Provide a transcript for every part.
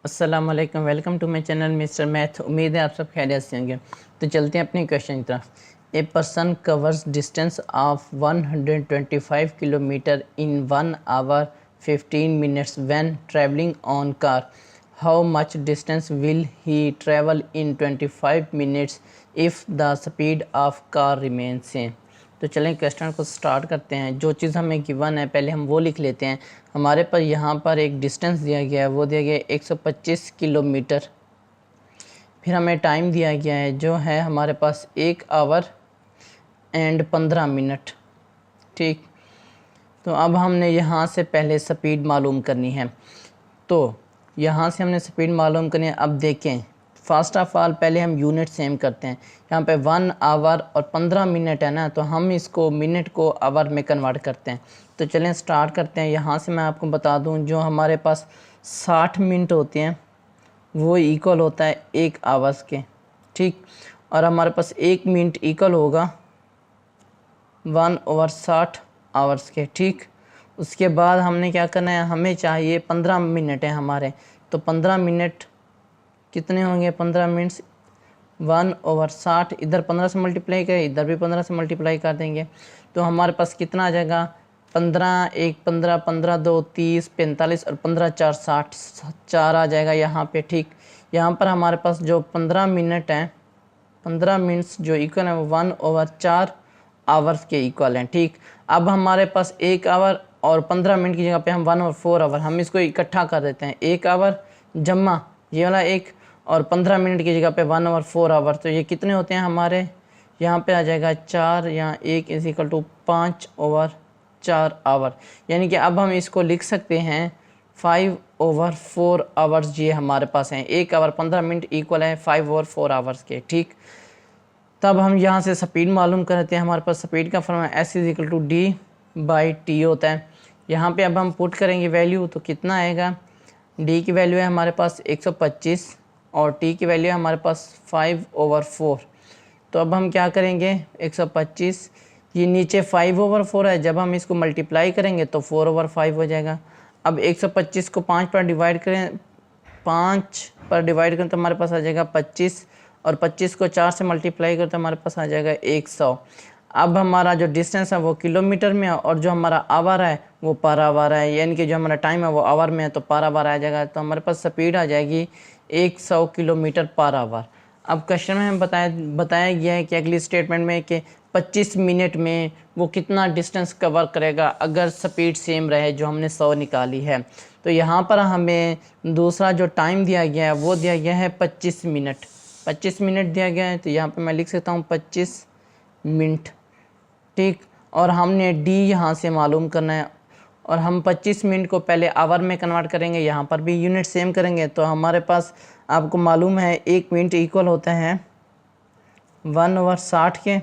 अस्सलाम वालेकुम, welcome to my channel Mister Math. उम्मीद है आप सब खैरियत से होंगे। तो चलते हैं अपने क्वेश्चन की तरफ। A person covers distance of 125 kilometre in 1 hour 15 minutes when travelling on car. How much distance will he travel in 25 minutes if the speed of car remain same. तो चलें क्वेश्चन को स्टार्ट करते हैं। जो चीज़ हमें given है पहले हम वो लिख लेते हैं। हमारे पास यहाँ पर एक डिस्टेंस दिया गया है, वो दिया गया है 125 किलोमीटर। फिर हमें टाइम दिया गया है जो है हमारे पास 1 आवर एंड 15 मिनट। ठीक, तो अब हमने यहाँ से पहले स्पीड मालूम करनी है। तो यहाँ से हमने स्पीड मालूम करनी है। अब देखें, फर्स्ट ऑफ ऑल पहले हम यूनिट सेम करते हैं। यहाँ पे 1 आवर और 15 मिनट है ना, तो हम इसको मिनट को आवर में कन्वर्ट करते हैं। तो चलें स्टार्ट करते हैं। यहाँ से मैं आपको बता दूँ, जो हमारे पास 60 मिनट होते हैं वो इक्वल होता है 1 आवर्स के। ठीक, और हमारे पास 1 मिनट इक्वल होगा 1/60 आवर्स के। ठीक, उसके बाद हमने क्या करना है, हमें चाहिए 15 मिनट है हमारे। तो 15 मिनट कितने होंगे, 15 मिनट्स 1/60, इधर 15 से मल्टीप्लाई करें, इधर भी 15 से मल्टीप्लाई कर देंगे। तो हमारे पास कितना आ जाएगा, 15 1 15, 15 2 30, 45 और 15 4 60, 4 आ जाएगा यहाँ पे। ठीक, यहाँ पर हमारे पास जो 15 मिनट हैं, 15 मिनट्स जो इक्वल है वो 1/4 आवर्स के इक्वल हैं। ठीक, अब हमारे पास 1 आवर और 15 मिनट की जगह पे हम 1/4 आवर, हम इसको इकट्ठा कर देते हैं। 1 आवर जमा ये वाला 1 और 15 मिनट की जगह पे 1/4 आवर। तो ये कितने होते हैं हमारे, यहाँ पे आ जाएगा 4, यहाँ 1 इज इक्वल टू 5/4 आवर। यानी कि अब हम इसको लिख सकते हैं 5/4 आवर्स। ये हमारे पास हैं 1 आवर 15 मिनट इक्वल है 5/4 आवर्स के। ठीक, तब हम यहाँ से स्पीड मालूम करते हैं। हमारे पास स्पीड का formula S is equal to D/T होता है। यहाँ पे अब हम पुट करेंगे वैल्यू, तो कितना आएगा, D की वैल्यू है हमारे पास 125 और T की वैल्यू है हमारे पास 5/4। तो अब हम क्या करेंगे, 125 ये नीचे 5/4 है, जब हम इसको मल्टीप्लाई करेंगे तो 4/5 हो जाएगा। अब 125 को 5 पर डिवाइड करें, 5 पर डिवाइड करें तो हमारे पास आ जाएगा 25, और 25 को 4 से मल्टीप्लाई करें तो हमारे पास आ जाएगा 100। अब हमारा जो डिस्टेंस है वो किलोमीटर में है और जो हमारा आवर है वो पर आवर है, यानी कि जो हमारा टाइम है वो आवर में है, तो पर आवर आ जाएगा। तो हमारे पास स्पीड आ जाएगी 100 किलोमीटर पर आवर। अब क्वेश्चन में हमें बताया गया है कि अगली स्टेटमेंट में कि 25 मिनट में वो कितना डिस्टेंस कवर करेगा अगर स्पीड सेम रहे, जो हमने 100 निकाली है। तो यहाँ पर हमें दूसरा जो टाइम दिया गया है वो दिया गया है 25 मिनट। 25 मिनट दिया गया है, तो यहाँ पर मैं लिख सकता हूँ 25 मिनट। ठीक, और हमने D यहाँ से मालूम करना है, और हम 25 मिनट को पहले आवर में कन्वर्ट करेंगे, यहाँ पर भी यूनिट सेम करेंगे। तो हमारे पास आपको मालूम है 1 मिनट इक्वल होता है 1/60 के,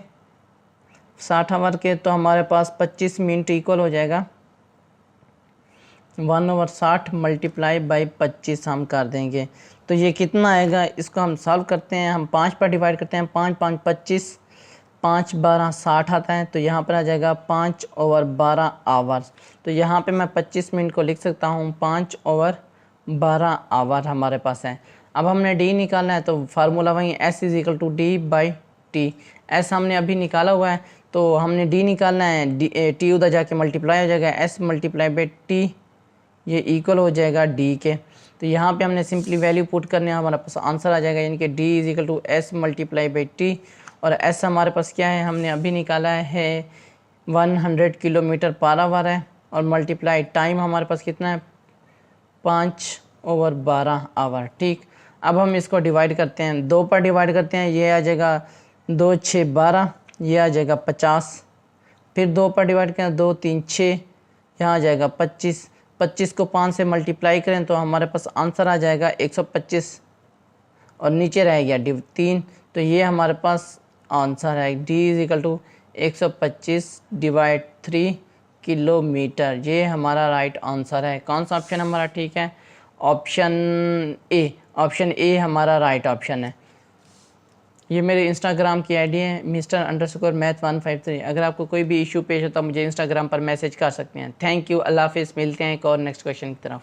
60 आवर के। तो हमारे पास 25 मिनट इक्वल हो जाएगा 1/60 मल्टीप्लाई बाई 25 हम कर देंगे। तो ये कितना आएगा, इसको हम सॉल्व करते हैं। हम 5 पर डिवाइड करते हैं, 5 5 25, 5 12 60 आता है। तो यहाँ पर आ जाएगा 5/12 आवर्स। तो यहाँ पे मैं 25 मिनट को लिख सकता हूँ 5/12 आवर हमारे पास है। अब हमने D निकालना है, तो फार्मूला वही S is equal to D/T। S हमने अभी निकाला हुआ है, तो हमने D निकालना है। T उधर जाके मल्टीप्लाई हो जाएगा, S मल्टीप्लाई बाई T, ये इक्वल हो जाएगा D के। तो यहाँ पे हमने सिंपली वैल्यू पुट करने, हमारे पास आंसर आ जाएगा, यानी कि D is equal to S multiply by T। और S हमारे पास क्या है, हमने अभी निकाला है 100 किलोमीटर पर आवर है, और मल्टीप्लाई टाइम हमारे पास कितना है 5/12 आवर। ठीक, अब हम इसको डिवाइड करते हैं, 2 पर डिवाइड करते हैं, ये आ जाएगा 2 6 12, ये आ जाएगा 50। फिर 2 पर डिवाइड करें, 2 3 6, यहाँ आ जाएगा 25। 25 को 5 से मल्टीप्लाई करें तो हमारे पास आंसर आ जाएगा 125, और नीचे रह गया 3। तो ये हमारे पास आंसर है D is equal to 125/3 kilometre. ये हमारा राइट आंसर है। कौन सा ऑप्शन हमारा ठीक है, ऑप्शन ए। ऑप्शन ए हमारा राइट ऑप्शन है। ये मेरे इंस्टाग्राम की आईडी है Mr_Math153। अगर आपको कोई भी इशू पेश होता है मुझे इंस्टाग्राम पर मैसेज कर सकते हैं। थैंक यू, अल्लाह हाफिज़। मिलते हैं एक और नेक्स्ट क्वेश्चन की तरफ।